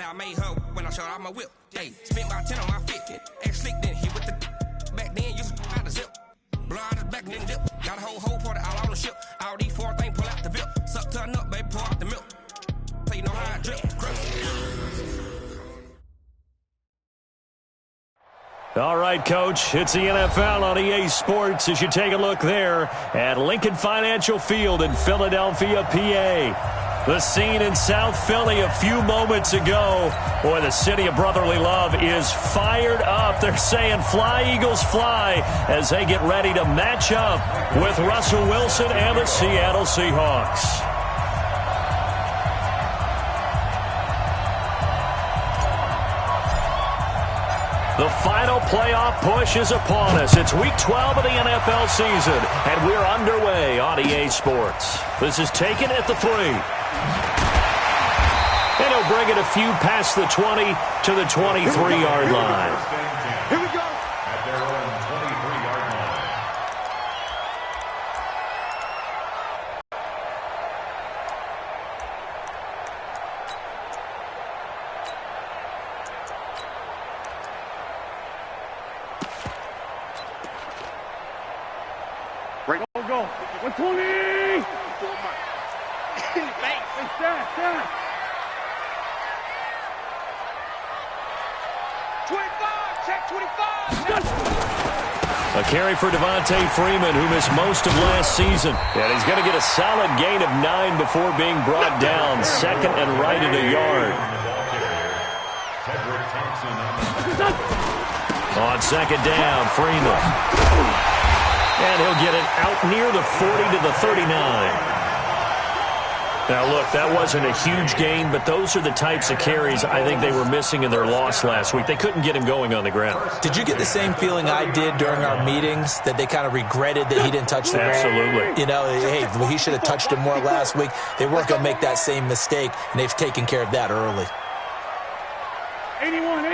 I made her when I showed out my whip. Hey, spent about 10 on my fit. Ex slick, then hit with the back then, used to out the zip. Blow out his back, then dip. Got a whole party all on the ship. All these four things pull out the VIP. Suck to a nut, baby, pour out the milk. So you know how I drip. All right, Coach, it's the NFL on EA Sports as you take a look there at Lincoln Financial Field in Philadelphia, PA. The scene in South Philly a few moments ago. Boy, the city of brotherly love is fired up. They're saying fly, Eagles, fly, as they get ready to match up with Russell Wilson and the Seattle Seahawks. The final playoff push is upon us. It's Week 12 of the NFL season, and we're underway on EA Sports. This is taken at the 3. And he'll bring it a few past the 20 to the 23-yard line. Here we go. At their own 23-yard line. Right. Go. 120. Stand. 25, check 25. A carry for Devontae Freeman, who missed most of last season. And he's going to get a solid gain of 9 before being brought down. Second and right at a yard. On second down, Freeman. And he'll get it out near the 40 to the 39. Now, look, that wasn't a huge gain, but those are the types of carries I think they were missing in their loss last week. They couldn't get him going on the ground. Did you get the same feeling I did during our meetings, that they kind of regretted that he didn't touch the ball? Absolutely. You know, hey, he should have touched him more last week. They weren't going to make that same mistake, and they've taken care of that early. 81.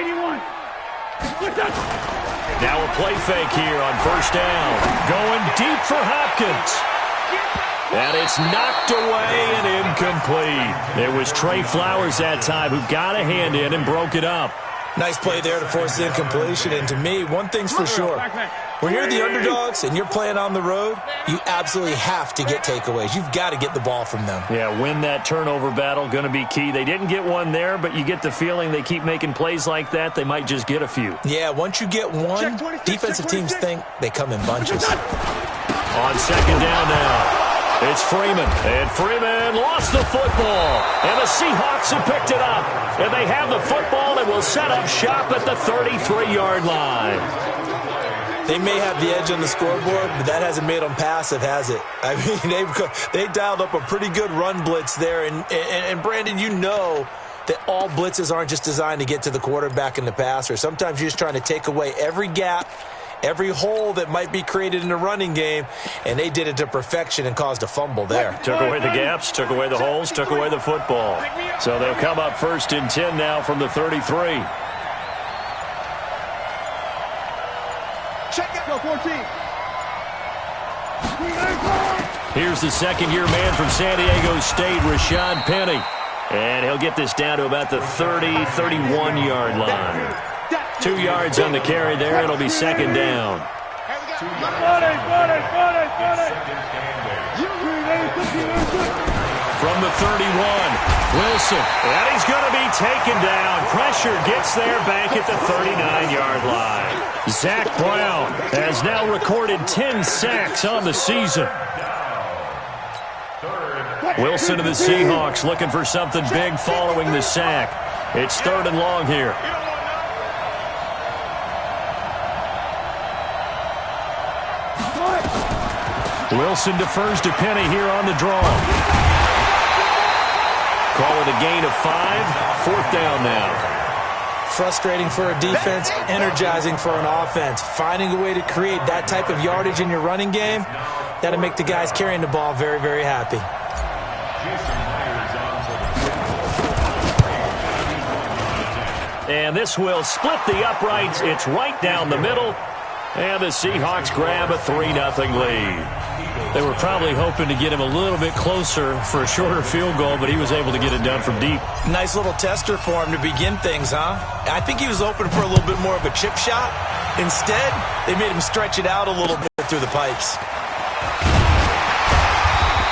Now a play fake here on first down. Going deep for Hopkins. And it's knocked away and incomplete. It was Trey Flowers that time who got a hand in and broke it up. Nice play there to force the incompletion. And to me, one thing's for sure. When you're the underdogs and you're playing on the road, you absolutely have to get takeaways. You've got to get the ball from them. Yeah, win that turnover battle, going to be key. They didn't get one there, but you get the feeling they keep making plays like that, they might just get a few. Yeah, once you get one, defensive teams think they come in bunches. On second down now. It's Freeman, and Freeman lost the football, and the Seahawks have picked it up, and they have the football and will set up shop at the 33-yard line. They may have the edge on the scoreboard, but that hasn't made them passive, has it? I mean, they dialed up a pretty good run blitz there, and Brandon, you know that all blitzes aren't just designed to get to the quarterback and the passer. Sometimes you're just trying to take away every gap, every hole that might be created in the running game, and they did it to perfection and caused a fumble there. Took away the gaps, took away the holes, took away the football. So they'll come up 1st and 10 now from the 33. Check it. Go 14. Here's the second-year man from San Diego State, Rashad Penny. And he'll get this down to about the 30, 31-yard line. 2 yards on the carry there. It'll be second down. From the 31, Wilson. And he's going to be taken down. Pressure gets there back at the 39-yard line. Zach Brown has now recorded 10 sacks on the season. Wilson of the Seahawks looking for something big following the sack. It's 3rd and long here. Wilson defers to Penny here on the draw. Call it a gain of 5. 4th down now. Frustrating for a defense, energizing for an offense. Finding a way to create that type of yardage in your running game, that'll make the guys carrying the ball very, very happy. And this will split the uprights. It's right down the middle. And the Seahawks grab a 3-0 lead. They were probably hoping to get him a little bit closer for a shorter field goal, but he was able to get it done from deep. Nice little tester for him to begin things, huh? I think he was open for a little bit more of a chip shot. Instead, they made him stretch it out a little bit through the pipes.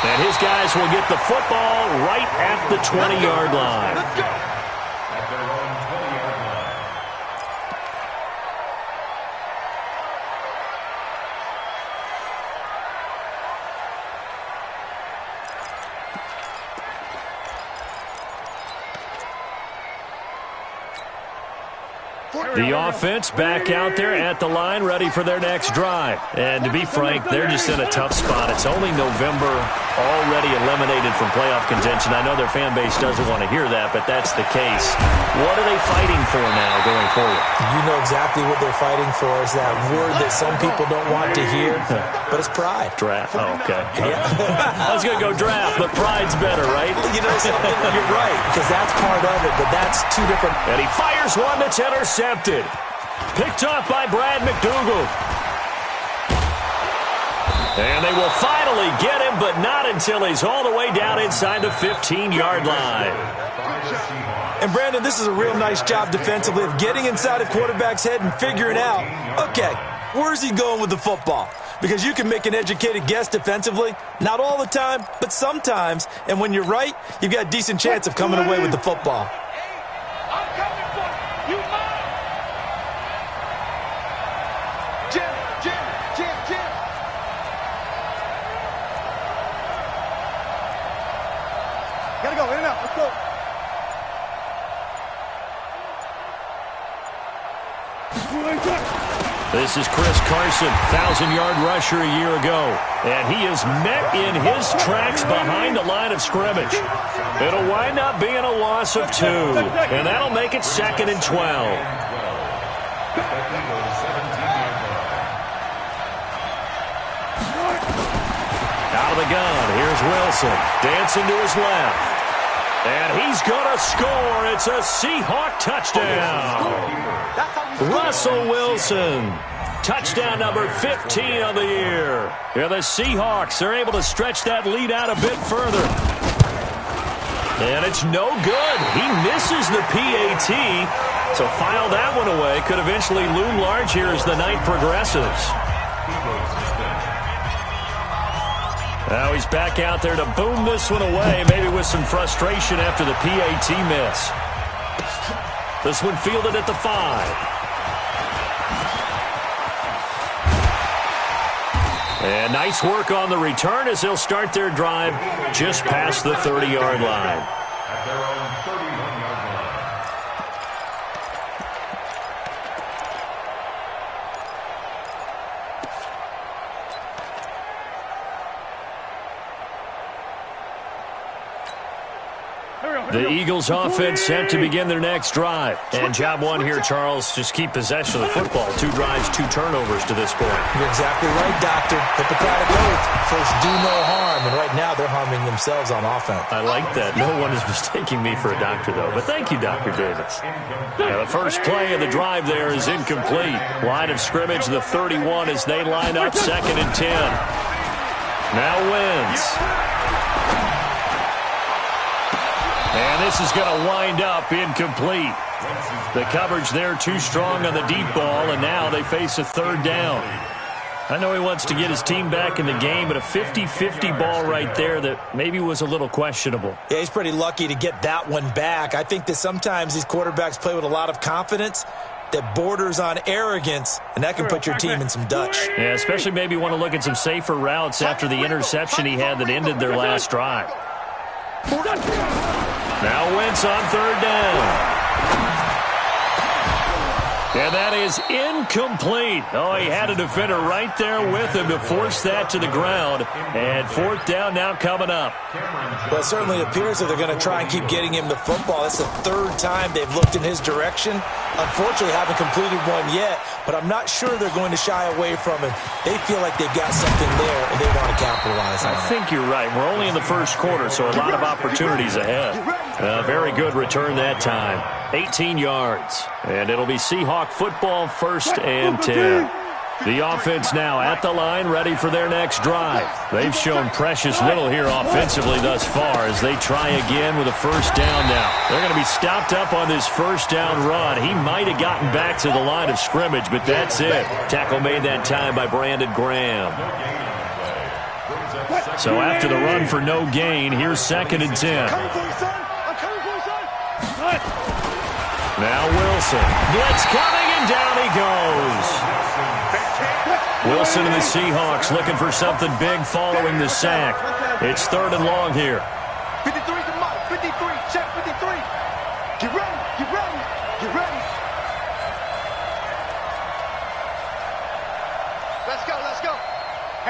And his guys will get the football right at the 20-yard line. At their own 20-yard line. The offense back out there at the line, ready for their next drive. And to be frank, they're just in a tough spot. It's only November, already eliminated from playoff contention. I know their fan base doesn't want to hear that, but that's the case. What are they fighting for now going forward? You know exactly what they're fighting for. Is that word that some people don't want to hear, but it's pride. Draft. Oh, okay. Yeah. I was going to go draft, but pride's better, right? You know something? You're right, because that's part of it, but that's two different. And he fires one that's intercepted. Picked off by Brad McDougal. And they will finally get him, but not until he's all the way down inside the 15-yard line. And, Brandon, this is a real nice job defensively of getting inside a quarterback's head and figuring out, okay, where's he going with the football? Because you can make an educated guess defensively. Not all the time, but sometimes. And when you're right, you've got a decent chance of coming away with the football. I'm coming for you. You mine. Jim. Gotta go, in and out, let's go. This is Chris Carson, 1,000-yard rusher a year ago. And he is met in his tracks behind the line of scrimmage. It'll wind up being a loss of 2. And that'll make it 2nd and 12. Out of the gun, here's Wilson. Dancing to his left. And he's going to score. It's a Seahawk touchdown. Russell Wilson. Touchdown number 15 of the year. Yeah, the Seahawks are able to stretch that lead out a bit further. And it's no good. He misses the PAT. So file that one away. Could eventually loom large here as the night progresses. Now he's back out there to boom this one away, maybe with some frustration after the PAT miss. This one fielded at the 5. And nice work on the return as they'll start their drive just past the 30-yard line. At their own 31-yard line. The Eagles offense set to begin their next drive. And job one here, Charles, just keep possession of the football. 2 drives, 2 turnovers to this point. You're exactly right, Doctor. Hippocratic oath. First, do no harm. And right now, they're harming themselves on offense. I like that. No one is mistaking me for a doctor, though. But thank you, Dr. Davis. Now, the first play of the drive there is incomplete. Line of scrimmage, the 31 as they line up 2nd and 10. Now Wentz. And this is going to wind up incomplete. The coverage there too strong on the deep ball, and now they face a 3rd down. I know he wants to get his team back in the game, but a 50-50 ball right there that maybe was a little questionable. Yeah, he's pretty lucky to get that one back. I think that sometimes these quarterbacks play with a lot of confidence that borders on arrogance, and that can put your team in some Dutch. Yeah, especially maybe want to look at some safer routes after the interception he had that ended their last drive. Now Wentz on 3rd down. And that is incomplete. Oh, he had a defender right there with him to force that to the ground. And 4th down now coming up. Well, it certainly appears that they're going to try and keep getting him the football. It's the 3rd time they've looked in his direction. Unfortunately, haven't completed one yet, but I'm not sure they're going to shy away from him. They feel like they've got something there, and they want to capitalize on it. I think you're right. We're only in the first quarter, so a lot of opportunities ahead. Very good return that time. 18 yards. And it'll be Seahawk football, 1st and 10. The offense now at the line, ready for their next drive. They've shown precious little here offensively thus far as they try again with a first down now. They're going to be stopped up on this first down run. He might have gotten back to the line of scrimmage, but that's it. Tackle made that time by Brandon Graham. So after the run for no gain, here's 2nd and 10. Now Wilson. Blitz coming, and down he goes. Wilson and the Seahawks looking for something big following the sack. It's 3rd and long here. 53 to Mike. 53. Check 53. Get ready. Get ready. Get ready. Let's go. Let's go.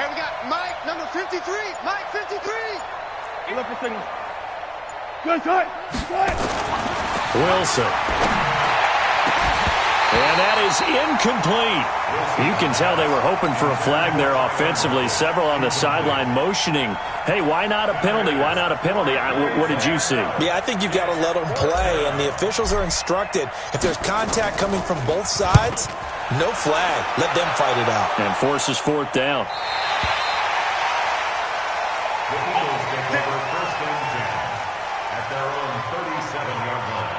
Hey, we got Mike, number 53. Mike, 53. You look for signal. Good, good. Good. Wilson. And that is incomplete. You can tell they were hoping for a flag there offensively. Several on the sideline motioning, hey, why not a penalty? Why not a penalty? What did you see? Yeah, I think you've got to let them play, and the officials are instructed. If there's contact coming from both sides, no flag. Let them fight it out. And forces 4th down. The Eagles take over 1st and 10 at their own 37-yard line.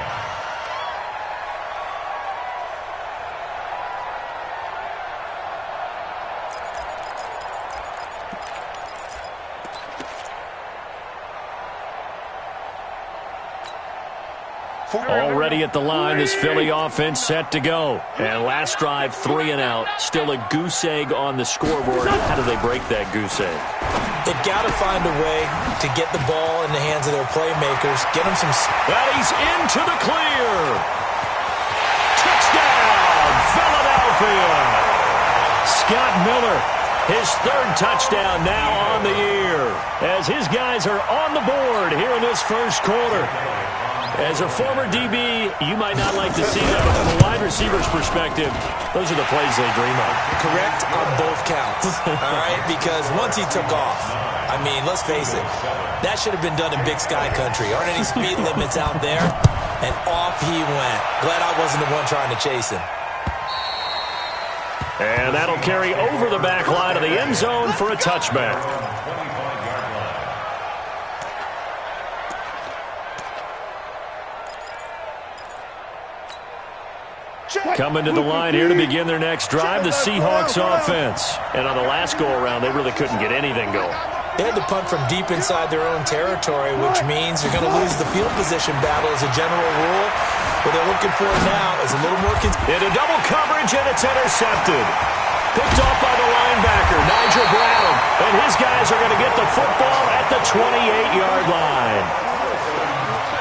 Already at the line, this Philly offense set to go. And last drive, 3 and out. Still a goose egg on the scoreboard. How do they break that goose egg? They've got to find a way to get the ball in the hands of their playmakers. Get them some... That he's into the clear. Touchdown, Philadelphia. Scott Miller, his 3rd touchdown now on the year. As his guys are on the board here in this first quarter. As a former DB, you might not like to see that, but from a wide receiver's perspective, those are the plays they dream of. Correct on both counts, all right? Because once he took off, I mean, let's face it, that should have been done in Big Sky Country. Aren't any speed limits out there? And off he went. Glad I wasn't the one trying to chase him. And that'll carry over the back line of the end zone for a touchback. Coming to the line here to begin their next drive, the Seahawks offense. And on the last go-around, they really couldn't get anything going. They had to punt from deep inside their own territory, which means you're going to lose the field position battle as a general rule. What they're looking for now is a little more... Into double coverage, and it's intercepted. Picked off by the linebacker, Nigel Brown. And his guys are going to get the football at the 28-yard line.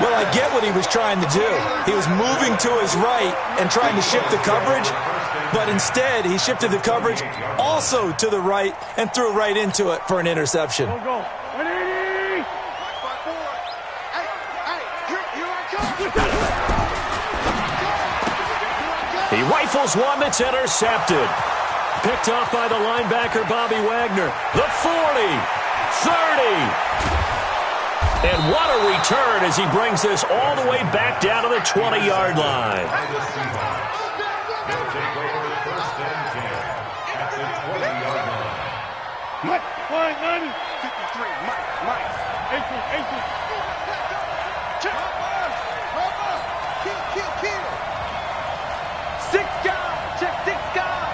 Well, I get what he was trying to do. He was moving to his right and trying to shift the coverage, but instead he shifted the coverage also to the right and threw right into it for an interception. He rifles one that's intercepted. Picked off by the linebacker, Bobby Wagner. The 40, 30. And what a return as he brings this all the way back down to the 20-yard line. They'll take over 1st and 10 at the 20-yard line. Mike, 53. Mike. 18. Check. Kill. 6 guys. Check 6 guys.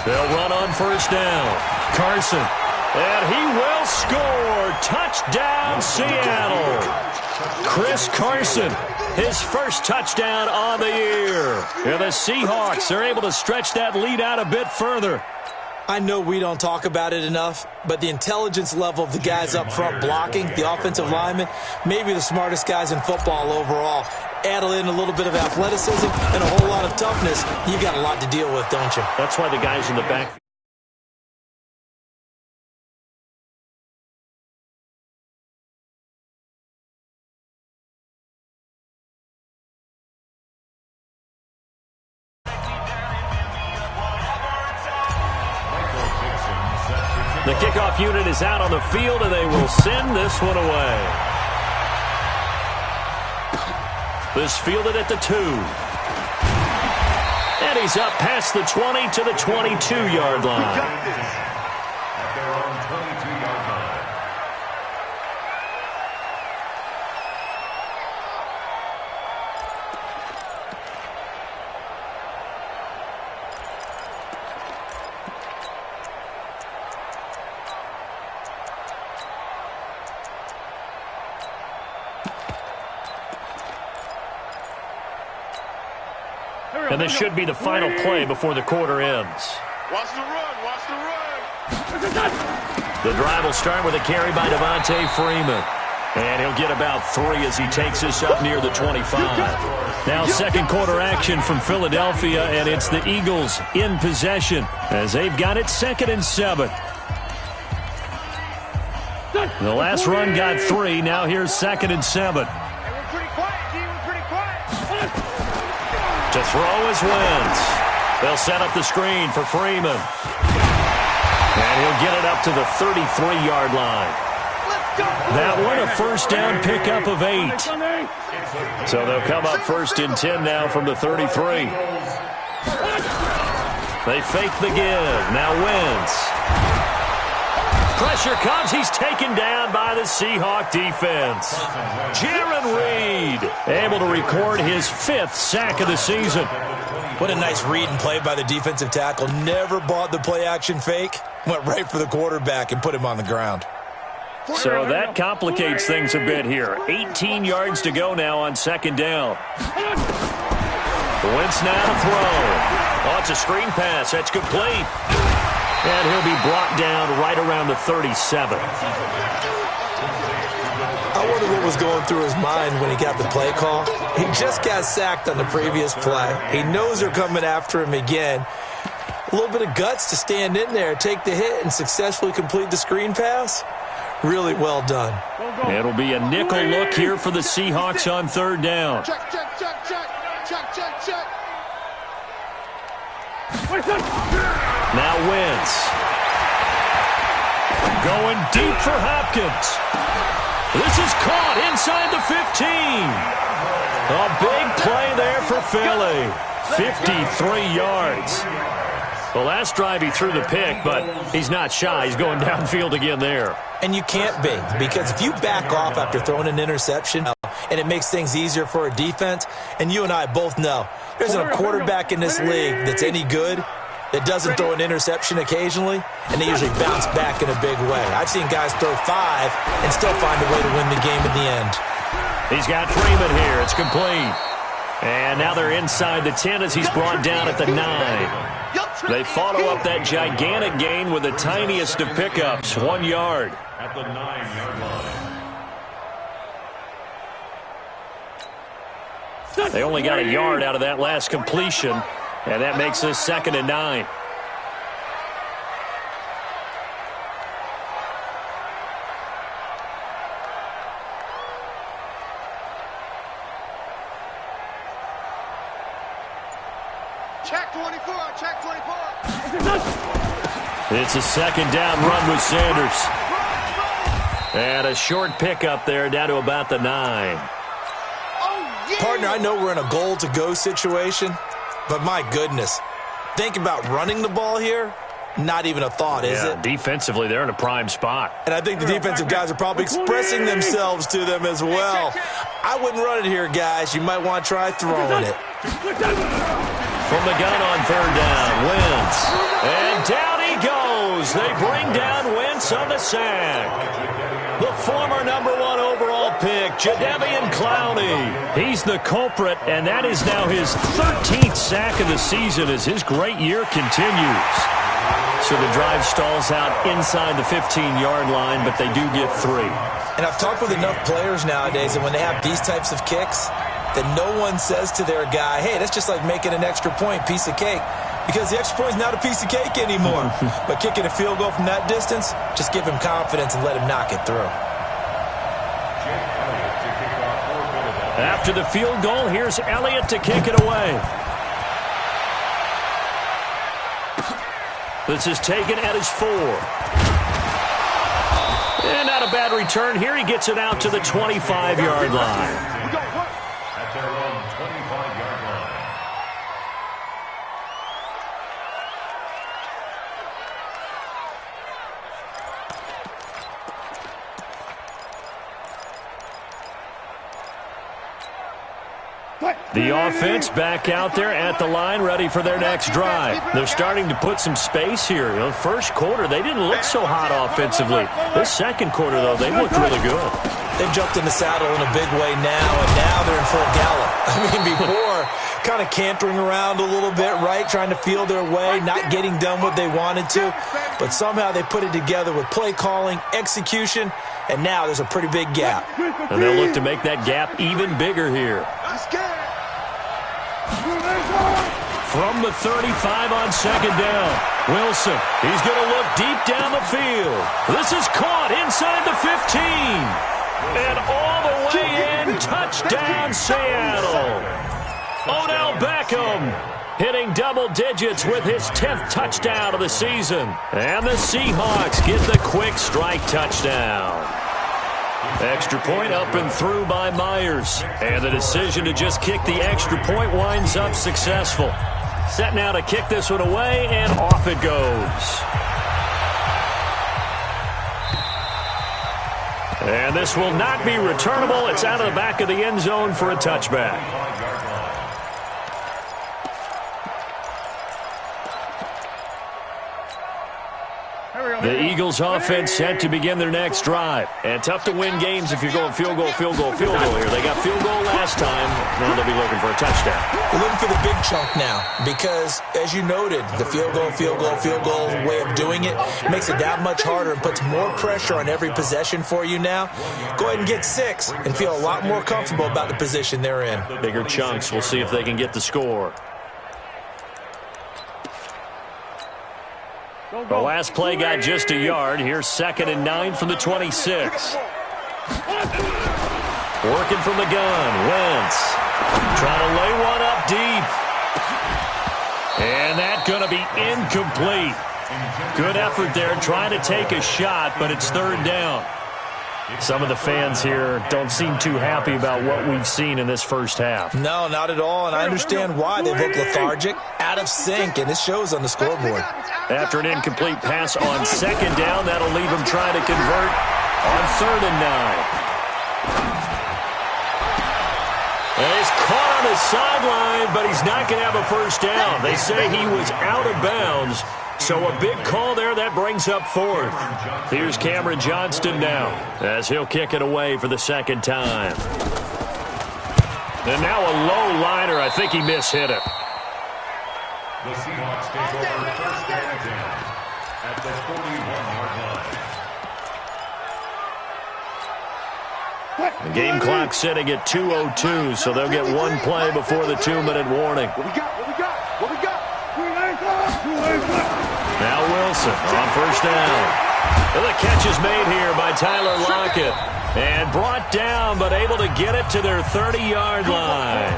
They'll run on first down. Carson. And he will score. Touchdown, Seattle. Chris Carson, his first touchdown on the year. And the Seahawks are able to stretch that lead out a bit further. I know we don't talk about it enough, but the intelligence level of the guys up front blocking, the offensive linemen, maybe the smartest guys in football overall. Add in a little bit of athleticism and a whole lot of toughness. You've got a lot to deal with, don't you? That's why the guys in the back... The kickoff unit is out on the field, and they will send this one away. This fielded at the 2. And he's up past the 20 to the 22-yard line. At their own 22-yard line. And this should be the final play before the quarter ends. Watch the run. Watch the run. The drive will start with a carry by Devontae Freeman. And he'll get about 3 as he takes this up near the 25. Now second quarter action from Philadelphia, and it's the Eagles in possession as they've got it 2nd and 7. The last run got 3. Now here's 2nd and 7. Hey, we're pretty quiet, G. We're pretty quiet. To throw is Wentz. They'll set up the screen for Freeman. And he'll get it up to the 33-yard line. That one, a first down pickup of 8. So they'll come up 1st and 10 now from the 33. They fake the give. Now Wentz. Pressure comes. He's taken down by the Seahawk defense. Jarran Reed able to record his 5th sack of the season. What a nice read and play by the defensive tackle. Never bought the play-action fake. Went right for the quarterback and put him on the ground. So that complicates things a bit here. 18 yards to go now on 2nd down. Wentz now to throw. Oh, it's a screen pass. That's complete. And he'll be brought down right around the 37. I wonder what was going through his mind when he got the play call. He just got sacked on the previous play. He knows they're coming after him again. A little bit of guts to stand in there, take the hit, and successfully complete the screen pass. Really well done. It'll be a nickel look here for the Seahawks on 3rd down. Check, check, check, check. Check, check, check. Now Wentz. Going deep for Hopkins. This is caught inside the 15. A big play there for Philly. 53 yards. The last drive he threw the pick, but he's not shy. He's going downfield again there. And you can't be, because if you back off after throwing an interception and it makes things easier for a defense, and you and I both know there's a quarterback in this league that's any good that doesn't throw an interception occasionally, and they usually bounce back in a big way. I've seen guys throw 5 and still find a way to win the game in the end. He's got Freeman here. It's complete. And now they're inside the 10 as he's brought down at the 9. They follow up that gigantic gain with the tiniest of pickups, 1 yard. At the 9-yard line. They only got a yard out of that last completion, and that makes this 2nd and 9. Check 24. Check 24. It's a 2nd down run with Sanders. And a short pickup there down to about the 9. Partner, I know we're in a goal-to-go situation, but my goodness, think about running the ball here. Not even a thought, is it? Defensively, they're in a prime spot. And I think the defensive guys are probably expressing themselves to them as well. I wouldn't run it here, guys. You might want to try throwing it. From the gun on 3rd down, Wentz. And down he goes. They bring down Wentz on the sack. The former number 1 overall pick, Jadeveon Clowney. He's the culprit, and that is now his 13th sack of the season as his great year continues. So the drive stalls out inside the 15-yard line, but they do get 3. And I've talked with enough players nowadays, and when they have these types of kicks, that no one says to their guy, hey, that's just like making an extra point, piece of cake. Because the extra point is not a piece of cake anymore. But kicking a field goal from that distance, just give him confidence and let him knock it through. After the field goal, here's Elliott to kick it away. This is taken at his 4. And not a bad return here. He gets it out to the 25-yard line. At their own 25-yard line. The offense back out there at the line, ready for their next drive. They're starting to put some space here. You know, first quarter, they didn't look so hot offensively. This second quarter, though, they looked really good. They've jumped in the saddle in a big way now, and now they're in full gallop. I mean, before, kind of cantering around a little bit, right, trying to feel their way, not getting done what they wanted to. But somehow they put it together with play calling, execution, and now there's a pretty big gap. And they'll look to make that gap even bigger here. From the 35 on second down, Wilson, he's going to look deep down the field. This is caught inside the 15. And all the way in, touchdown Seattle. Odell Beckham hitting double digits with his 10th touchdown of the season. And the Seahawks get the quick strike touchdown. Extra point up and through by Myers. And the decision to just kick the extra point winds up successful. Set now to kick this one away, and off it goes. And this will not be returnable. It's out of the back of the end zone for a touchback. The Eagles offense set to begin their next drive. And tough to win games if you're going field goal here. They got field goal last time. Now they'll be looking for a touchdown. They're looking for the big chunk now because, as you noted, the field goal way of doing it makes it that much harder and puts more pressure on every possession for you now. Go ahead and get 6 and feel a lot more comfortable about the position they're in. Bigger chunks. We'll see if they can get the score. The last play got just a yard. Here's 2nd and 9 from the 26. Working from the gun. Wentz trying to lay one up deep. And that's going to be incomplete. Good effort there trying to take a shot, but it's 3rd down. Some of the fans here don't seem too happy about what we've seen in this first half. No, not at all, and I understand why. They look lethargic, out of sync, and it shows on the scoreboard. After an incomplete pass on 2nd down, that'll leave him trying to convert on 3rd and 9. And he's caught on the sideline, but he's not going to have a first down. They say he was out of bounds. So a big call there, that brings up 4th. Here's Cameron Johnston now as he'll kick it away for the 2nd time. And now a low liner. I think he mishit it. The Seahawks take over 1st and 10 at the 41-yard line. The game clock sitting at 2:02, so they'll get one play before the 2-minute warning. What we got? Now Wilson on 1st down. Well, the catch is made here by Tyler Lockett. And brought down, but able to get it to their 30-yard line.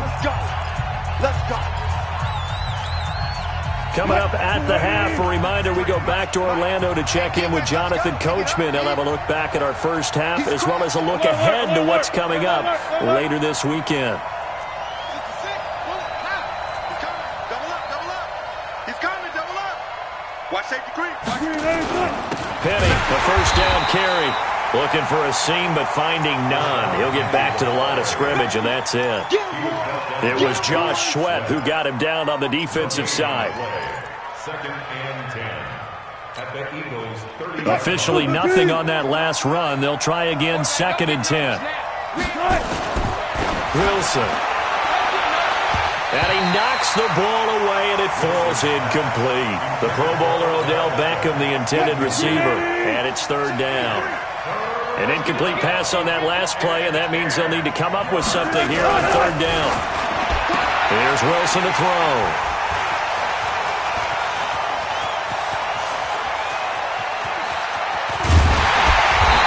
Let's go. Coming up at the half, a reminder, we go back to Orlando to check in with Jonathan Coachman. He'll have a look back at our first half as well as a look ahead to what's coming up later this weekend. Penny, the 1st down carry. Looking for a seam, but finding none. He'll get back to the line of scrimmage, and that's it. It was Josh Sweat who got him down on the defensive side. 2nd and 10 at the Eagles 30. Officially nothing on that last run. They'll try again, 2nd and 10. Wilson. And he knocks the ball away, and it falls incomplete. The Pro Bowler Odell Beckham, the intended receiver, and it's 3rd down. An incomplete pass on that last play, and that means they'll need to come up with something here on 3rd down. Here's Wilson to throw.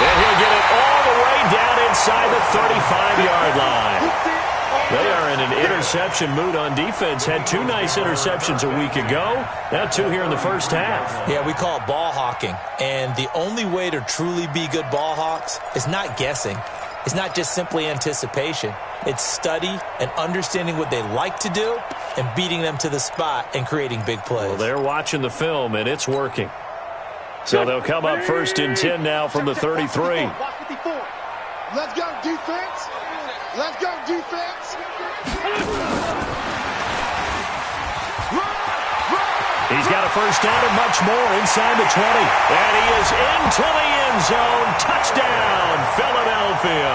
And he'll get it all the way down inside the 35-yard line. They are in an interception mood on defense. Had 2 nice interceptions a week ago. Now 2 here in the first half. Yeah, we call it ball hawking. And the only way to truly be good ball hawks is not guessing. It's not just simply anticipation. It's study and understanding what they like to do and beating them to the spot and creating big plays. Well, they're watching the film, and it's working. So they'll come up 1st and 10 now from the 33. Let's go, defense. Let's go, defense. He's got a first down and much more inside the 20. And he is into the end zone. Touchdown, Philadelphia.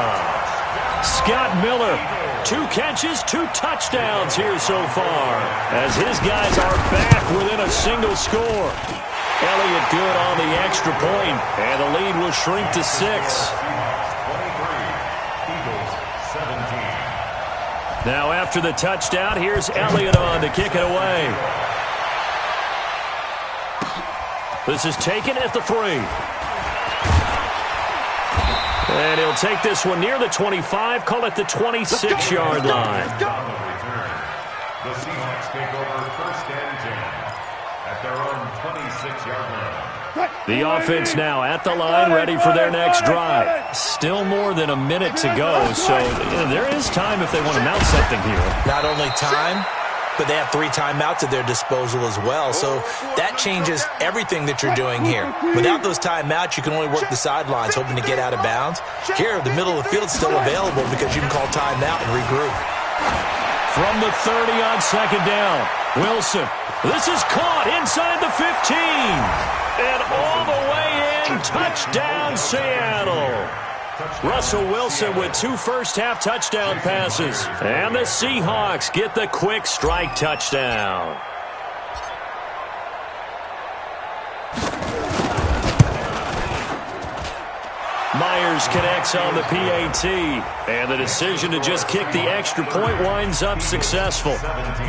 Scott Miller, 2 catches, 2 touchdowns here so far, as his guys are back within a single score. Elliott good on the extra point, and the lead will shrink to 6. 23, Eagles 17. Now after the touchdown, here's Elliott on to kick it away. This is taken at the 3. And he'll take this one near the 25, call it the 26-yard line. On the return, the Seahawks take over 1st and 10 at their own 26-yard line. The offense now at the line, ready for their next drive. Still more than a minute to go, so there is time if they want to mount something here. Not only time, but they have 3 timeouts at their disposal as well. So that changes everything that you're doing here. Without those timeouts, you can only work the sidelines, hoping to get out of bounds. Here, the middle of the field is still available because you can call timeout and regroup. From the 30 on 2nd down, Wilson. This is caught inside the 15. And all the way in, touchdown Seattle. Russell Wilson with 2 first-half touchdown passes. And the Seahawks get the quick strike touchdown. Myers connects on the PAT. And the decision to just kick the extra point winds up successful. 17.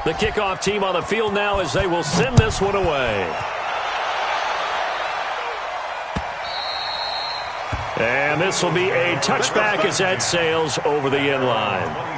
The kickoff team on the field now as they will send this one away. And this will be a touchback as that sails over the end line.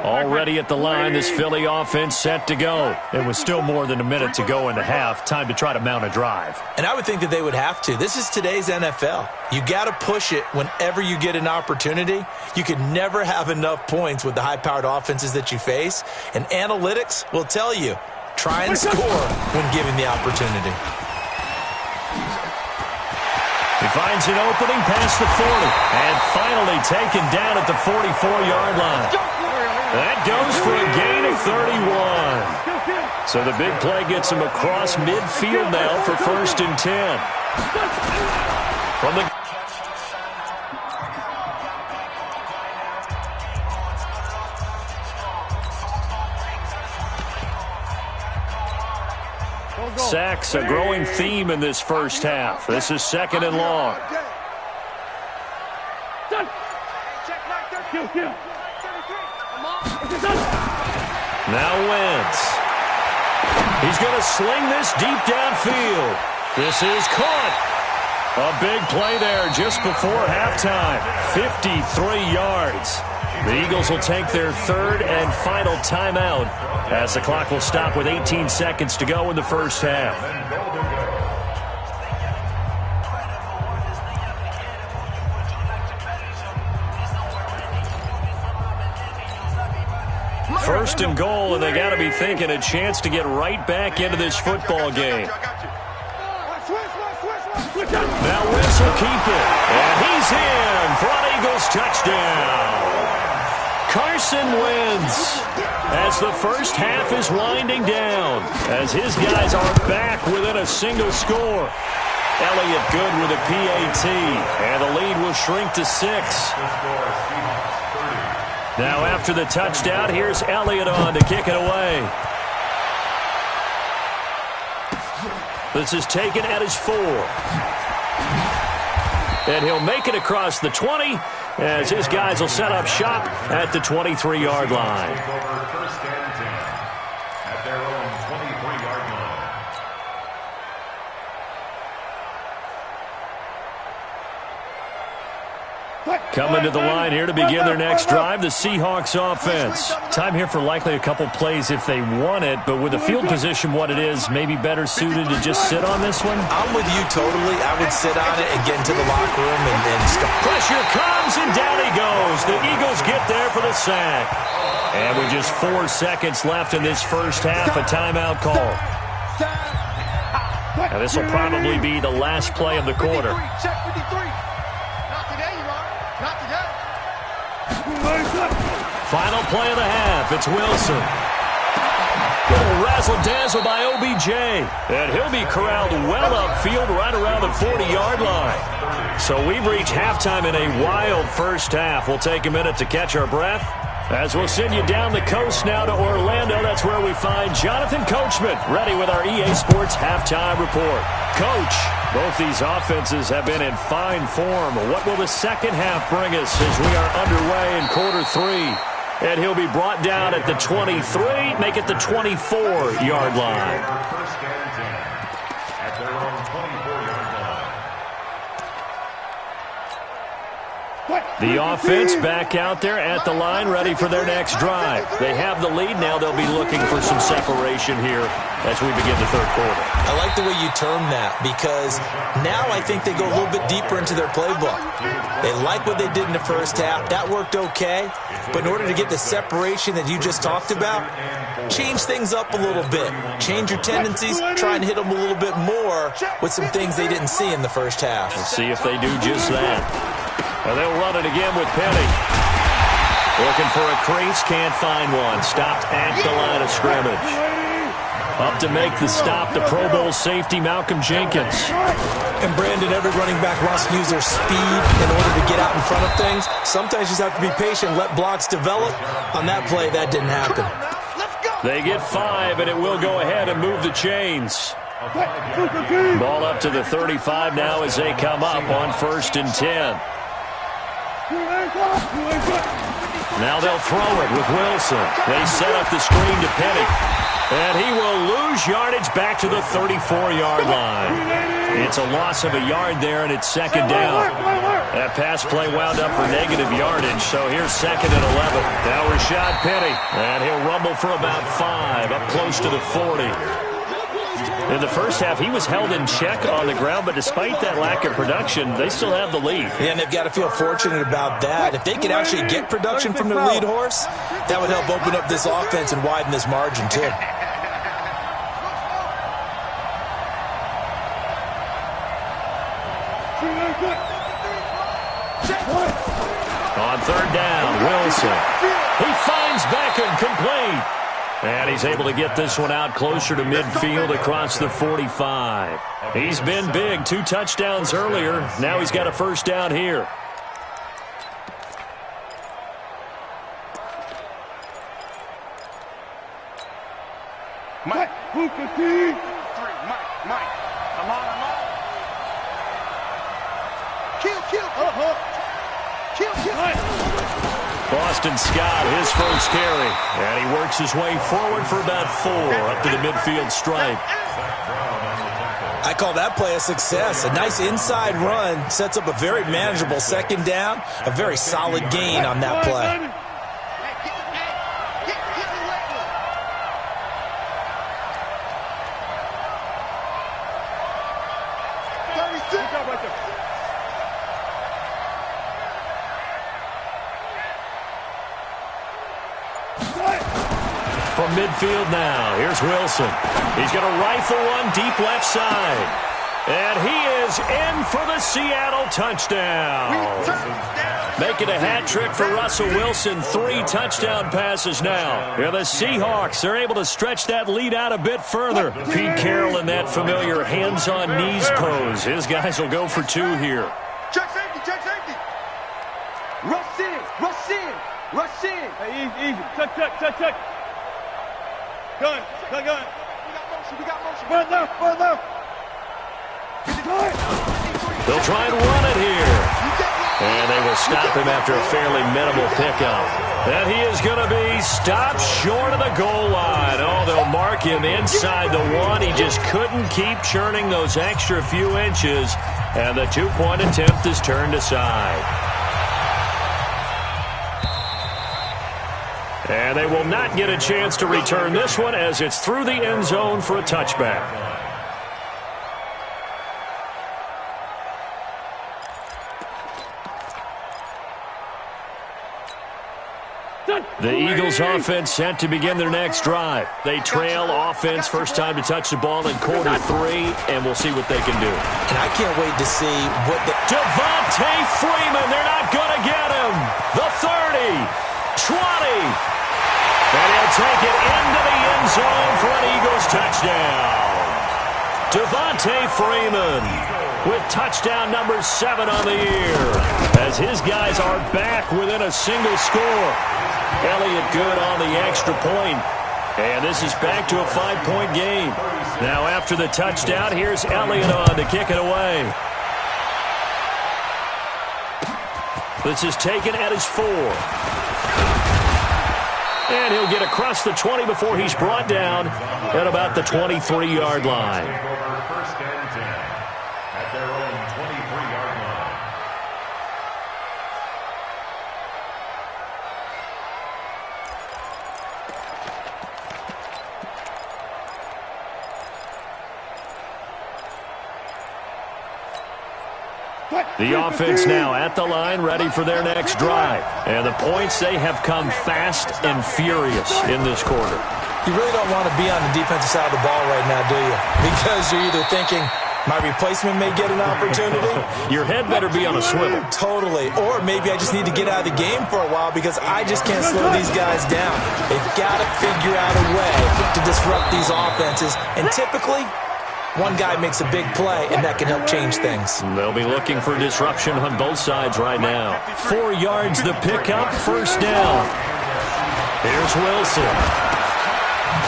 Already at the line, this Philly offense set to go. It was still more than a minute to go in the half. Time to try to mount a drive. And I would think that they would have to. This is today's NFL. You got to push it whenever you get an opportunity. You can never have enough points with the high-powered offenses that you face. And analytics will tell you, try and score when given the opportunity. He finds an opening past the 40. And finally taken down at the 44-yard line. That goes for a gain of 31. So the big play gets him across midfield now for 1st and 10. From the sacks, a growing theme in this first half. This is 2nd and long. Now Wentz. He's going to sling this deep downfield. This is caught. A big play there just before halftime. 53 yards. The Eagles will take their 3rd and final timeout as the clock will stop with 18 seconds to go in the first half. First and goal, and they got to be thinking a chance to get right back into this football game. Now Wentz will keep it, and he's in for an Eagles touchdown. Carson Wentz, as the first half is winding down, as his guys are back within a single score. Elliott good with a PAT, and the lead will shrink to 6. Now after the touchdown, here's Elliott on to kick it away. This is taken at his 4. and he'll make it across the 20 as his guys will set up shop at the 23-yard line. First and 10 at their own 23-yard line. Coming to the line here to begin their next drive, the Seahawks offense. Time here for likely a couple plays if they want it, but with the field position what it is, maybe better suited to just sit on this one? I'm with you totally. I would sit on it and get into the locker room and start. Pressure comes, and down he goes. The Eagles get there for the sack. And with just 4 seconds left in this first half, a timeout call. Now this will probably be the last play of the quarter. Check 53. Not today, you are. Not today. Final play of the half. It's Wilson. Little razzle-dazzle by OBJ. And he'll be corralled well upfield right around the 40-yard line. So we've reached halftime in a wild first half. We'll take a minute to catch our breath as we'll send you down the coast now to Orlando. That's where we find Jonathan Coachman ready with our EA Sports Halftime Report. Coach, both these offenses have been in fine form. What will the second half bring us as we are underway in quarter 3? And he'll be brought down at the 23, make it the 24-yard line. First and 10 at their own 24-yard line. The offense back out there at the line, ready for their next drive. They have the lead. Now they'll be looking for some separation here as we begin the third quarter. I like the way you term that because now I think they go a little bit deeper into their playbook. They like what they did in the first half. That worked okay. But in order to get the separation that you just talked about, change things up a little bit. Change your tendencies. Try and hit them a little bit more with some things they didn't see in the first half. Let's see if they do just that. And they'll run it again with Penny. Looking for a crease, can't find one. Stopped at the line of scrimmage. Up to make the stop, the Pro Bowl safety, Malcolm Jenkins. And Brandon, every running back wants to use their speed in order to get out in front of things. Sometimes you just have to be patient, let blocks develop. On that play, that didn't happen. They get 5, and it will go ahead and move the chains. Ball up to the 35 now as they come up on 1st and 10. Now they'll throw it with Wilson. They set up the screen to Penny. And he will lose yardage back to the 34-yard line. It's a loss of a yard there, and it's second down. That pass play wound up for negative yardage, so here's 2nd and 11. Now Rashad Penny, and he'll rumble for about 5, up close to the 40. In the first half, he was held in check on the ground, but despite that lack of production, they still have the lead. Yeah, and they've got to feel fortunate about that. If they could actually get production from their lead horse, that would help open up this offense and widen this margin, too. On 3rd down, Wilson. He finds Beckham complete. And he's able to get this one out closer to midfield across the 45. He's been big. 2 touchdowns earlier. Now he's got a first down here. Mike. Hookah King. 3. Mike. I'm on. Kill. Kill. Boston Scott, his first carry. And he works his way forward for about 4 up to the midfield stripe. I call that play a success. A nice inside run sets up a very manageable second down. A very solid gain on that play. From midfield now, here's Wilson. He's going to rifle one deep left side. And he is in for the Seattle touchdown. Making a hat trick for Russell Wilson. 3 touchdown passes now. Yeah, the Seahawks are able to stretch that lead out a bit further. Pete Carroll in that familiar hands-on-knees pose. His guys will go for 2 here. Check safety. Rush in. Hey, easy. Check. Gun. We got motion. Further. They'll try and run it here. And they will stop him after a fairly minimal pickup. And he is going to be stopped short of the goal line. Oh, they'll mark him inside the 1. He just couldn't keep churning those extra few inches. And the 2-point attempt is turned aside. And they will not get a chance to return this one as it's through the end zone for a touchback. The Eagles offense set to begin their next drive. They trail offense first time to touch the ball in quarter 3, and we'll see what they can do. And I can't wait to see what the... Devontae Freeman, they're not going to get him. The 30, 20, and he'll take it into the end zone for an Eagles touchdown. Devontae Freeman with touchdown number 7 on the year as his guys are back within a single score. Elliott good on the extra point. And this is back to a 5-point game. Now after the touchdown, here's Elliott on to kick it away. This is taken at his 4. And he'll get across the 20 before he's brought down at about the 23-yard line. First and 10 at their own 23-yard line. The offense now at the line, ready for their next drive. And the points, they have come fast and furious in this quarter. You really don't want to be on the defensive side of the ball right now, do you? Because you're either thinking, my replacement may get an opportunity. Your head better be on a swivel. Totally. Or maybe I just need to get out of the game for a while because I just can't slow these guys down. They've got to figure out a way to disrupt these offenses. And typically, one guy makes a big play, and that can help change things. They'll be looking for disruption on both sides right now. 4 yards the pickup, first down. Here's Wilson.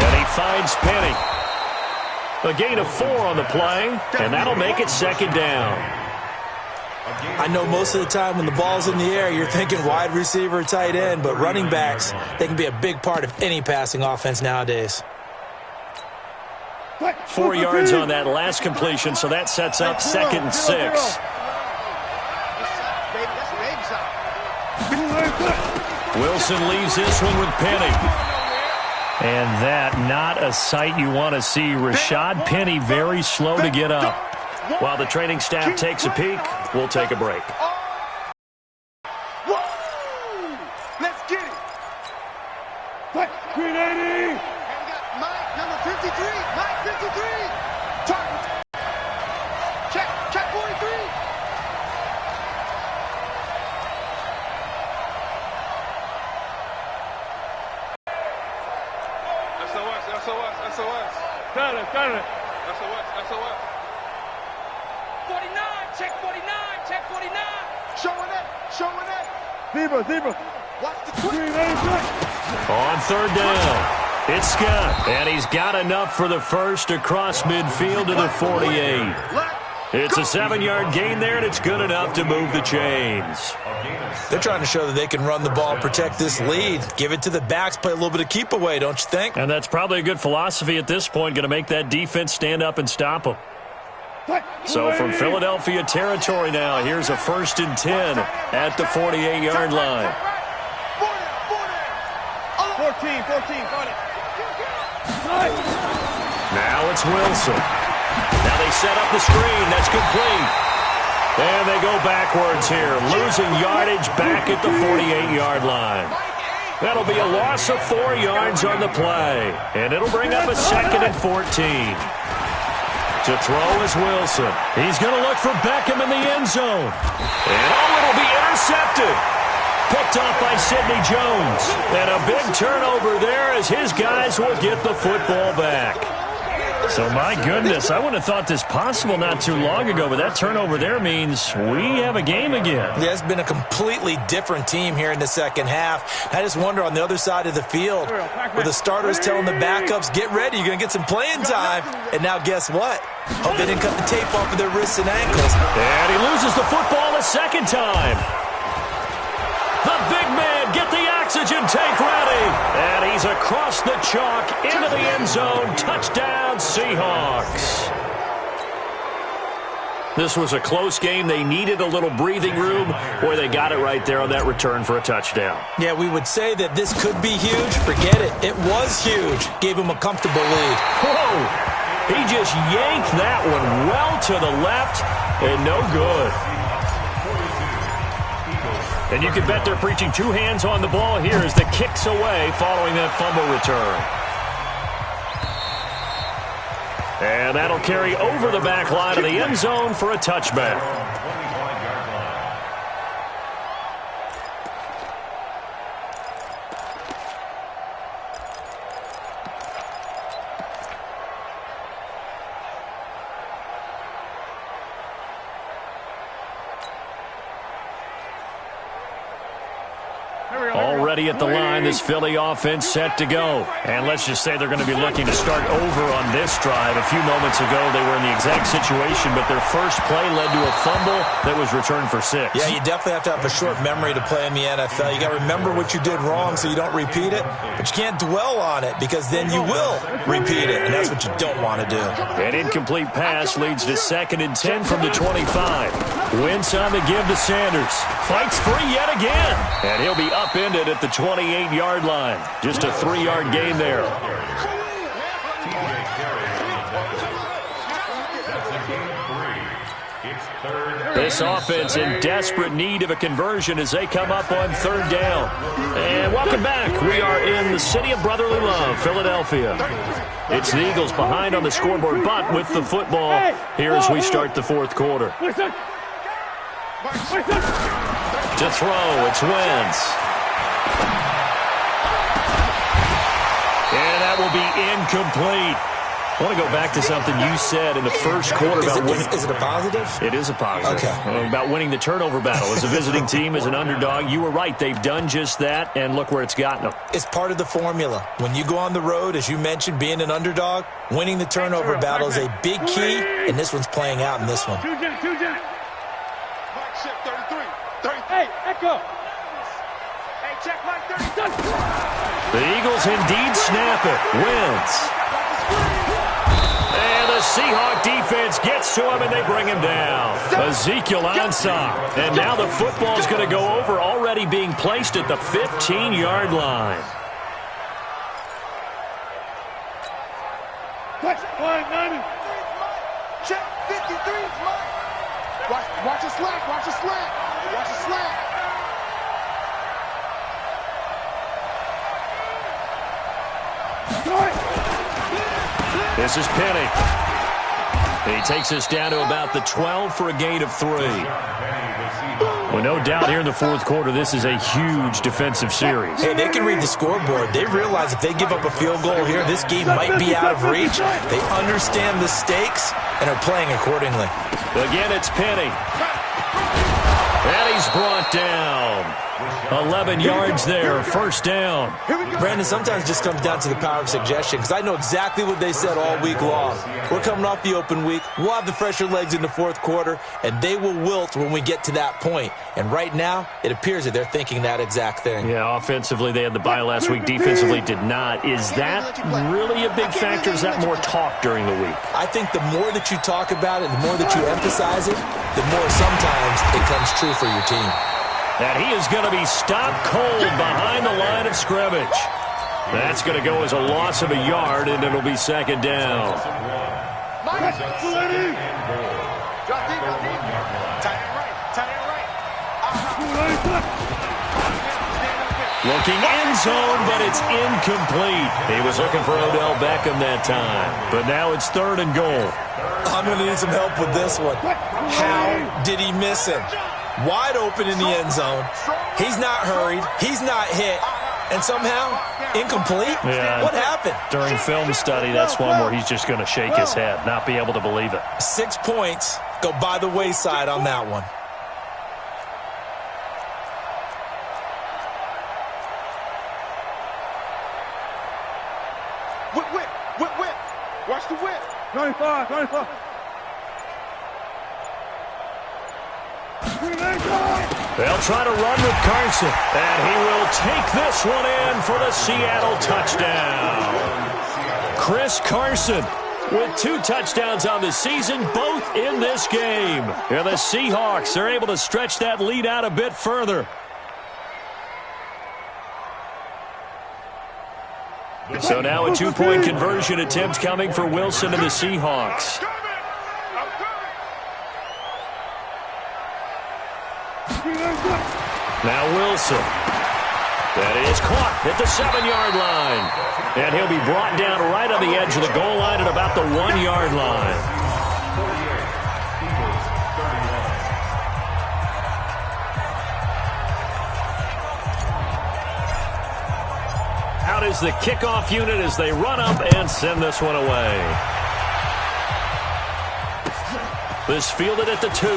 And he finds Penny. A gain of 4 on the play, and that'll make it second down. I know most of the time when the ball's in the air, you're thinking wide receiver, tight end, but running backs, they can be a big part of any passing offense nowadays. 4 yards on that last completion, so that sets up 2nd and 6. Wilson leaves this one with Penny. And that, not a sight you want to see. Rashad Penny very slow to get up. While the training staff takes a peek, we'll take a break. Let's get it. Green 80. And we got Mike, number 53. Mike, 53. Target. Check 43. SOS. Got it. SOS. 49, check 49. Showing it. Zebra. Watch the green 80. On third down, it's Scott. And he's got enough for the first across midfield to the 48. It's a 7-yard gain there, and it's good enough to move the chains. They're trying to show that they can run the ball, protect this lead, give it to the backs, play a little bit of keep away, don't you think? And that's probably a good philosophy at this point, going to make that defense stand up and stop them. So from Philadelphia territory now, here's a 1st and 10 at the 48-yard line. 14. Now it's Wilson. Now they set up the screen. That's complete. And they go backwards here, losing yardage back at the 48-yard line. That'll be a loss of 4 yards on the play. And it'll bring up a 2nd and 14. To throw is Wilson. He's going to look for Beckham in the end zone. And it'll be intercepted. Picked off by Sidney Jones. And a big turnover there as his guys will get the football back. So, my goodness, I wouldn't have thought this possible not too long ago, but that turnover there means we have a game again. Yeah, it's been a completely different team here in the second half. I just wonder on the other side of the field, with the starters telling the backups, get ready, you're going to get some playing time. And now guess what? Hope they didn't cut the tape off of their wrists and ankles. And he loses the football the second time. The big man, get the oxygen tank ready. And he's across the chalk into the end zone. Touchdown, Seahawks. This was a close game. They needed a little breathing room, or they got it right there on that return for a touchdown. Yeah, we would say that this could be huge. Forget it. It was huge. Gave him a comfortable lead. Whoa! He just yanked that one well to the left, and no good. And you can bet they're preaching two hands on the ball here as the kick's away following that fumble return. And that'll carry over the back line of the end zone for a touchback. Already at the line, this Philly offense set to go. And let's just say they're going to be looking to start over on this drive. A few moments ago, they were in the exact situation, but their first play led to a fumble that was returned for 6. Yeah, you definitely have to have a short memory to play in the NFL. You got to remember what you did wrong so you don't repeat it, but you can't dwell on it because then you will repeat it, and that's what you don't want to do. An incomplete pass leads to 2nd and 10 from the 25. Wentz on the give to Sanders. Fights free yet again, and he'll be upended at the 28-yard line. Just a 3-yard gain there. This offense in desperate need of a conversion as they come up on 3rd down. And welcome back. We are in the city of brotherly love, Philadelphia. It's the Eagles behind on the scoreboard, but with the football here as we start the 4th quarter. To throw, it's Wentz. And that will be incomplete. I want to go back to something you said in the first quarter about winning. Is it a positive? It is a positive. Okay. About winning the turnover battle. As a visiting team, as an underdog, you were right. They've done just that, and look where it's gotten them. It's part of the formula. When you go on the road, as you mentioned, being an underdog, winning the turnover battle is a big key, and this one's playing out in this one. Hey, Echo. Hey, check Mike 30. The Eagles indeed snap it. Wentz. And the Seahawk defense gets to him, and they bring him down. Ezekiel Ansah. And now the football's going to go over, already being placed at the 15-yard line. Check 53. Watch the slack. Watch the slack. Watch the slack. This is Penny. He takes us down to about the 12 for a gain of 3. Well, no doubt here in the 4th quarter, this is a huge defensive series. Hey, they can read the scoreboard. They realize if they give up a field goal here, this game might be out of reach. They understand the stakes and are playing accordingly. Again, it's Penny. And he's brought down. 11 yards there, 1st down. Brandon, sometimes it just comes down to the power of suggestion, because I know exactly what they said all week long. We're coming off the open week. We'll have the fresher legs in the 4th quarter, and they will wilt when we get to that point. And right now, it appears that they're thinking that exact thing. Yeah, offensively, they had the bye last week. Defensively, did not. Is that really a big factor? Is that more talk during the week? I think the more that you talk about it, the more that you emphasize it, the more sometimes it comes true for your team. And he is going to be stopped cold behind the line of scrimmage. That's going to go as a loss of a yard, and it'll be 2nd down. Looking end zone, but it's incomplete. He was looking for Odell Beckham that time. But now it's 3rd and goal. I'm going to need some help with this one. How did he miss him? Wide open in the end zone. He's not hurried. He's not hit. and somehow incomplete? Yeah. What happened? During film study, that's one where he's just going to shake his head, not be able to believe it. 6 points go by the wayside on that one. Whip. Watch the whip. 25. They'll try to run with Carson, and he will take this one in for the Seattle touchdown. Chris Carson with 2 touchdowns on the season, both in this game. And the Seahawks are able to stretch that lead out a bit further. So now a 2-point conversion attempt coming for Wilson and the Seahawks. Now Wilson. That is caught at the 7-yard line. And he'll be brought down right on the edge of the goal line at about the 1-yard line. 48. Out is the kickoff unit as they run up and send this one away. This fielded at the 2.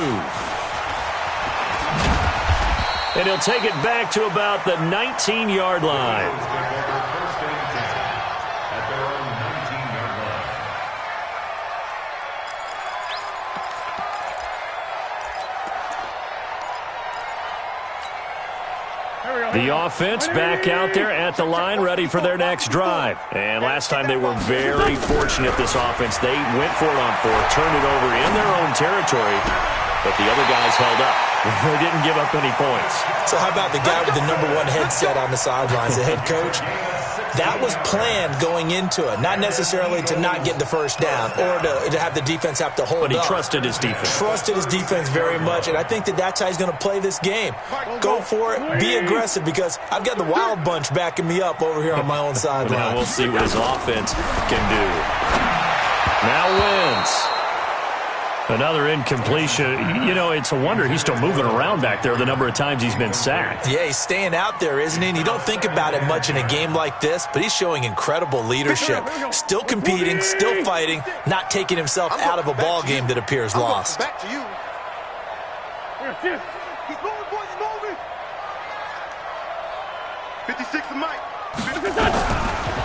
And he'll take it back to about the 19-yard line. The offense back out there at the line, ready for their next drive. And last time they were very fortunate, this offense. They went for it on 4th, turned it over in their own territory, but the other guys held up. They didn't give up any points. So how about the guy with the #1 headset on the sidelines, the head coach? That was planned going into it, not necessarily to not get the first down or to have the defense have to hold up. But he trusted his defense. Trusted his defense very much, and I think that's how he's going to play this game. Go for it, be aggressive, because I've got the Wild Bunch backing me up over here on my own sideline. Now we'll see what his offense can do. Now Wentz. Another incompletion. You know, it's a wonder he's still moving around back there the number of times he's been sacked. Yeah, he's staying out there, isn't he? And you don't think about it much in a game like this, but he's showing incredible leadership. Still competing, still fighting, not taking himself out of a ball game that appears lost. Back to you. He's moving, boys, he's moving. 56 to Mike.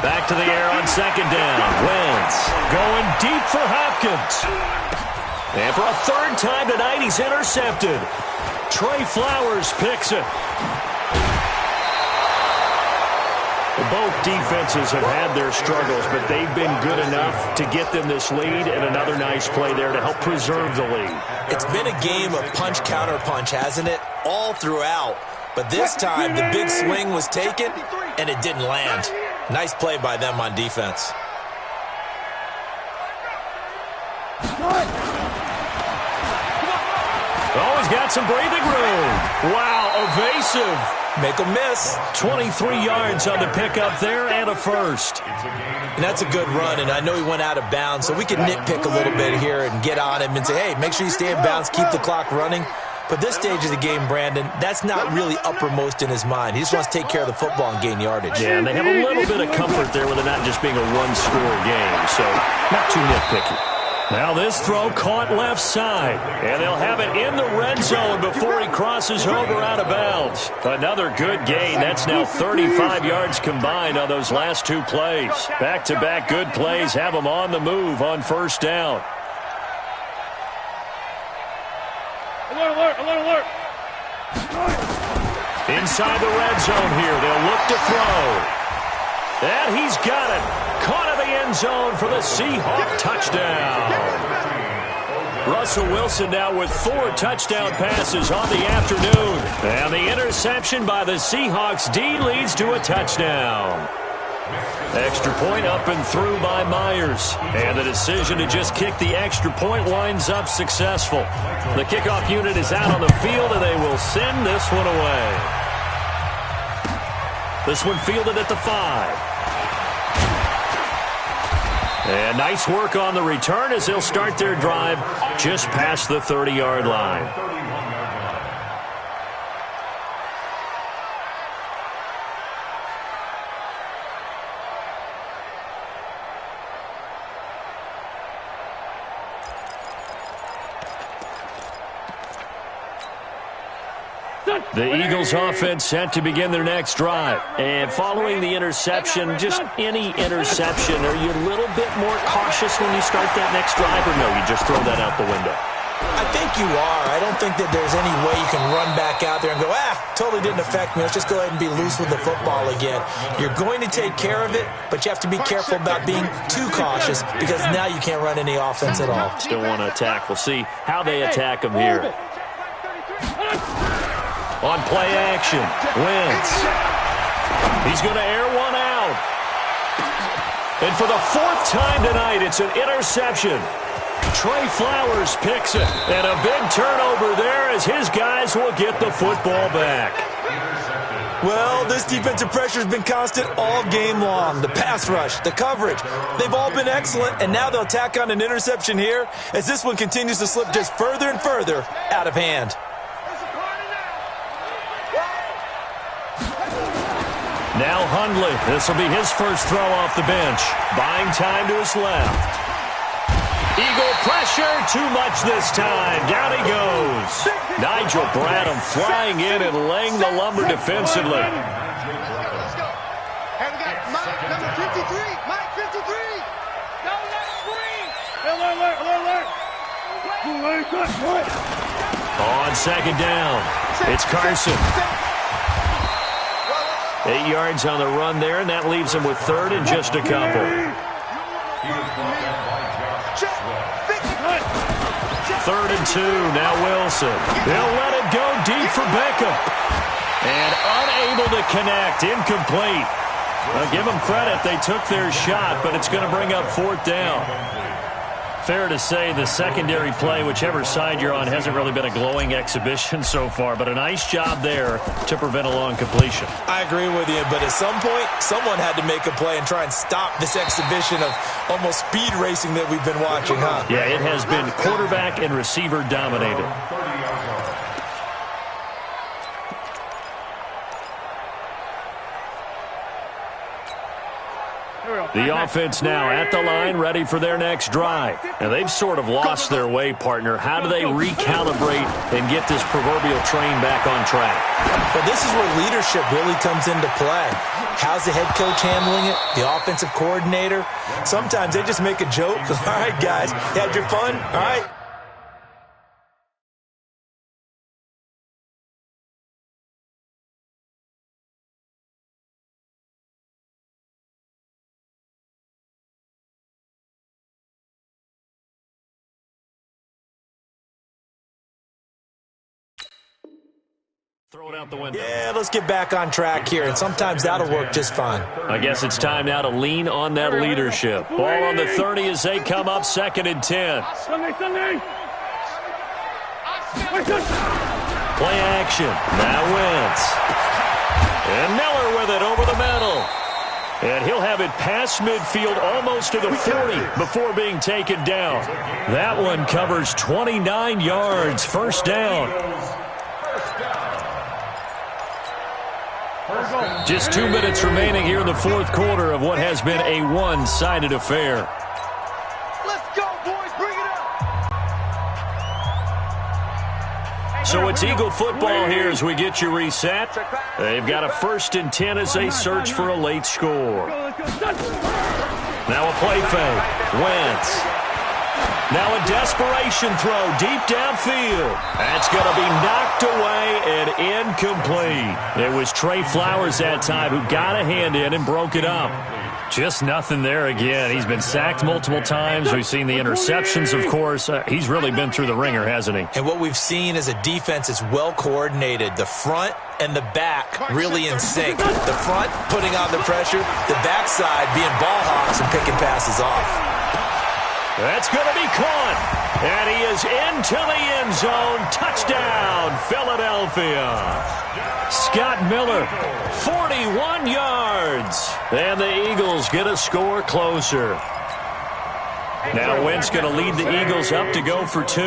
Back to the air on 2nd down. Wentz going deep for Hopkins. And for a 3rd time tonight, he's intercepted. Trey Flowers picks it. Both defenses have had their struggles, but they've been good enough to get them this lead, and another nice play there to help preserve the lead. It's been a game of punch-counter-punch, hasn't it? All throughout. But this time, the big swing was taken, and it didn't land. Nice play by them on defense. Oh, he's got some breathing room. Wow, evasive. Make a miss. 23 yards on the pickup there and a first. And that's a good run, and I know he went out of bounds, so we can nitpick a little bit here and get on him and say, hey, make sure you stay in bounds, keep the clock running. But this stage of the game, Brandon, that's not really uppermost in his mind. He just wants to take care of the football and gain yardage. Yeah, and they have a little bit of comfort there with it not just being a one-score game, so not too nitpicky. Now this throw caught left side, and they'll have it in the red zone before he crosses over out of bounds. Another good gain. That's now 35 yards combined on those last 2 plays. Back-to-back good plays have them on the move on 1st down. Alert. Inside the red zone here, they'll look to throw. And he's got it. Caught in the end zone for the Seahawk touchdown. Russell Wilson now with 4 touchdown passes on the afternoon. And the interception by the Seahawks D leads to a touchdown. Extra point up and through by Myers. And the decision to just kick the extra point winds up successful. The kickoff unit is out on the field, and they will send this one away. This one fielded at the 5. And nice work on the return as they'll start their drive just past the 30-yard line. The Eagles offense set to begin their next drive. And following the interception, just any interception, are you a little bit more cautious when you start that next drive, or no, you just throw that out the window? I think you are. I don't think that there's any way you can run back out there and go, totally didn't affect me. Let's just go ahead and be loose with the football again. You're going to take care of it, but you have to be careful about being too cautious because now you can't run any offense at all. Still want to attack. We'll see how they attack them here. On play action, Wentz. He's going to air one out. And for the 4th time tonight, it's an interception. Trey Flowers picks it. And a big turnover there as his guys will get the football back. Well, this defensive pressure has been constant all game long. The pass rush, the coverage, they've all been excellent, and now they'll tack on an interception here as this one continues to slip just further and further out of hand. Now Hundley. This will be his first throw off the bench. Buying time to his left. Eagle pressure, too much this time. Down he goes. Nigel Bradham flying in and laying the lumber defensively. Let's go. And we got Mike, number 53. Mike, 53. Go, that's free. Alert. On second down, it's Carson. 8 yards on the run there, and that leaves him with 3rd and just a couple. 3rd and 2, now Wilson. They'll let it go deep for Beckham. And unable to connect, incomplete. Well, give them credit, they took their shot, but it's going to bring up 4th down. Fair to say the secondary play, whichever side you're on, hasn't really been a glowing exhibition so far, but a nice job there to prevent a long completion. I agree with you, but at some point, someone had to make a play and try and stop this exhibition of almost speed racing that we've been watching, huh? Yeah, it has been quarterback and receiver dominated. The offense now at the line, ready for their next drive. And they've sort of lost their way, partner. How do they recalibrate and get this proverbial train back on track? But this is where leadership really comes into play. How's the head coach handling it? The offensive coordinator? Sometimes they just make a joke. All right, guys, you had your fun? All right. Throw it out the window. Yeah, let's get back on track here, and sometimes that'll work just fine. I guess it's time now to lean on that leadership. Ball on the 30 as they come up 2nd and 10. Play action. Now Wentz. And Miller with it over the middle. And he'll have it past midfield almost to the 40 before being taken down. That one covers 29 yards. 1st down. Just 2 minutes remaining here in the 4th quarter of what has been a one-sided affair. Let's go, boys. Bring it up. So it's Eagle football here as we get you reset. They've got a 1st and 10 as they search for a late score. Now a play fake. Wentz. Now a desperation throw deep downfield. That's going to be knocked away and incomplete. It was Trey Flowers that time who got a hand in and broke it up. Just nothing there again. He's been sacked multiple times. We've seen the interceptions, of course. He's really been through the ringer, hasn't he? And what we've seen is a defense that's well coordinated. The front and the back really in sync. The front putting on the pressure, the backside being ball hawks and picking passes off. That's going to be caught. And he is into the end zone. Touchdown, Philadelphia. Scott Miller, 41 yards. And the Eagles get a score closer. Now Wentz going to lead the Eagles up to go for 2.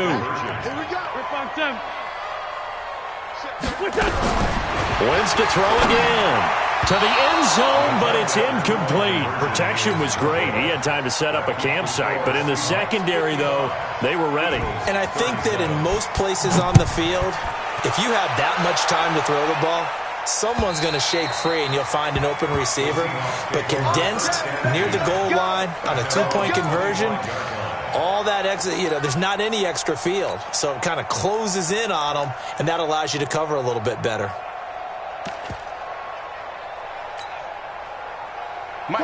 Wentz to throw again. To the end zone, but it's incomplete. Protection was great. He had time to set up a campsite. But in the secondary, though, they were ready. And I think that in most places on the field, if you have that much time to throw the ball, someone's going to shake free and you'll find an open receiver. But condensed near the goal line on a two-point conversion, all that extra, there's not any extra field. So it kind of closes in on them, and that allows you to cover a little bit better.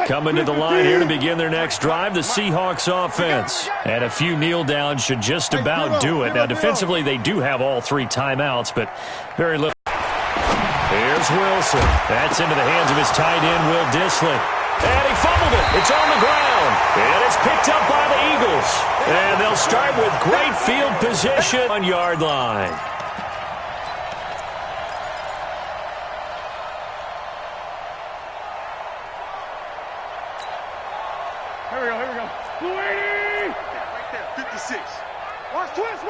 Coming to the line here to begin their next drive, the Seahawks offense. And a few kneel downs should just about do it. Now, defensively, they do have all 3 timeouts, but very little. Here's Wilson. That's into the hands of his tight end, Will Dissly. And he fumbled it. It's on the ground. And it's picked up by the Eagles. And they'll start with great field position on yard line. Here we go. Blue 80! Right there, 56. Watch twist.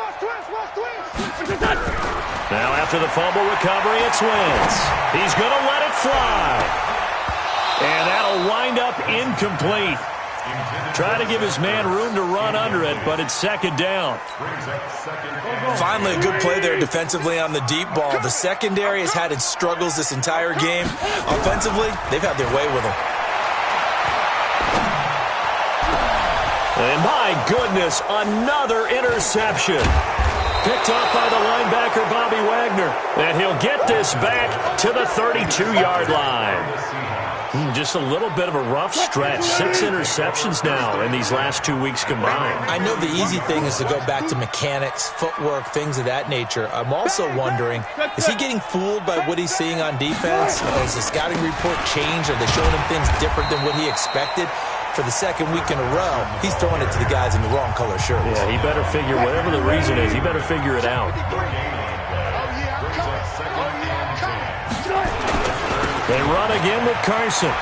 Now after the fumble recovery, it's Wentz. He's going to let it fly. And that'll wind up incomplete. Try to give his man room to run under it, but it's second down. Finally, a good play there defensively on the deep ball. The secondary has had its struggles this entire game. Offensively, they've had their way with them. And my goodness, another interception. Picked off by the linebacker, Bobby Wagner. And he'll get this back to the 32-yard line. Just a little bit of a rough stretch. 6 interceptions now in these last 2 weeks combined. I know the easy thing is to go back to mechanics, footwork, things of that nature. I'm also wondering, is he getting fooled by what he's seeing on defense? Has the scouting report changed? Are they showing him things different than what he expected? For the second week in a row, he's throwing it to the guys in the wrong color shirts. Yeah, he better figure, whatever the reason is, he better figure it out. They run again with Carson.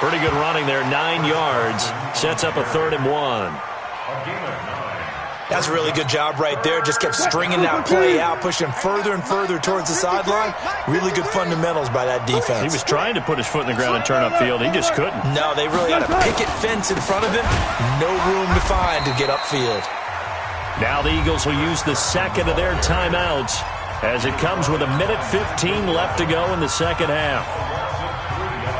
Pretty good running there, 9 yards. Sets up a 3rd and 1. That's a really good job right there. Just kept stringing that play out, pushing further and further towards the sideline. Really good fundamentals by that defense. He was trying to put his foot in the ground and turn upfield. He just couldn't. No, they really had a picket fence in front of him. No room to find to get upfield. Now the Eagles will use the second of their timeouts as it comes with 1:15 left to go in the second half.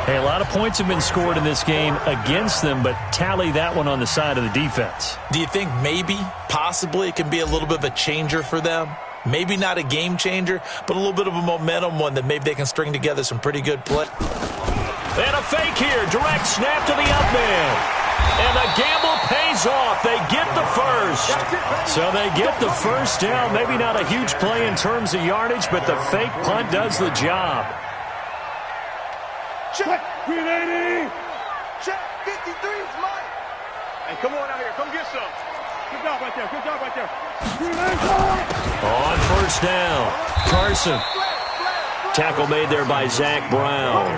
Hey, a lot of points have been scored in this game against them, but tally that one on the side of the defense. Do you think maybe, possibly, it can be a little bit of a changer for them? Maybe not a game changer, but a little bit of a momentum one that maybe they can string together some pretty good play. And a fake here. Direct snap to the up man. And the gamble pays off. They get the first. So they get the first down. Maybe not a huge play in terms of yardage, but the fake punt does the job. Check. 380. Check. 53's mine. Hey, come on out here. Come get some. Good job right there. 380. On first down, Carson. Tackle made there by Zach Brown.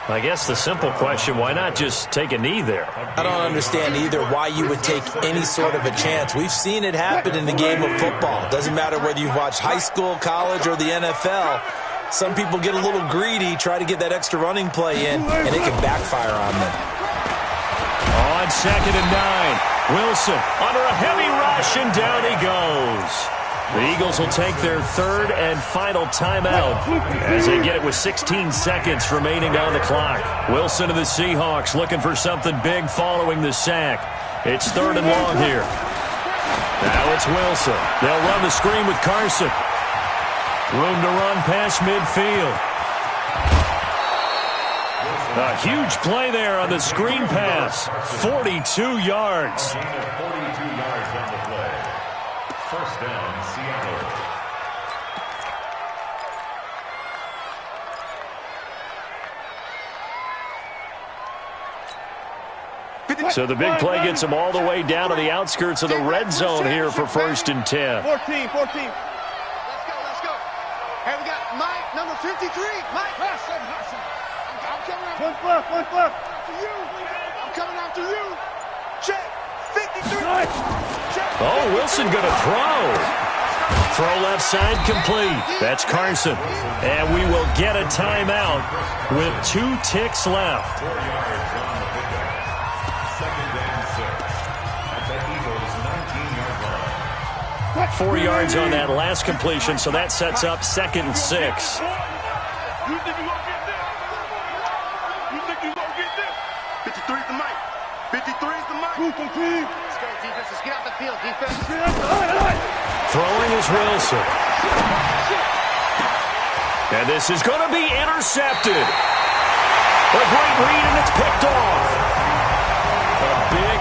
I guess the simple question, why not just take a knee there? I don't understand either why you would take any sort of a chance. We've seen it happen in the game of football. Doesn't matter whether you've watched high school, college, or the NFL. Some people get a little greedy, try to get that extra running play in, and it can backfire on them. On 2nd and 9, Wilson under a heavy rush, and down he goes. The Eagles will take their 3rd and final timeout as they get it with 16 seconds remaining on the clock. Wilson of the Seahawks looking for something big following the sack. It's 3rd and long here. Now it's Wilson. They'll run the screen with Carson. Room to run past midfield. A huge play there on the screen pass. 42 yards. 42 yards on the play. First down, Seattle. So the big play gets them all the way down to the outskirts of the red zone here for 1st and 10. 14. Let's go. Hey, we got Mike, number 53. Mike. I'm coming after you. One left. I'm coming after you. Check. 53. Check. Oh, Wilson going to throw. Throw left side complete. That's Carson. And we will get a timeout with 2 ticks left. 4 yards on the pickup. 2nd and 6. At the Eagles' 19-yard line. about 4 yards on that last completion, so that sets up 2nd and 6. You think you're going to get this? You think you're going to get this? 53's the mic. 53's the mic. Let's go, defense. Let's get out the field, defense. Throwing is Wilson. And this is going to be intercepted. A great read, and it's picked off. A big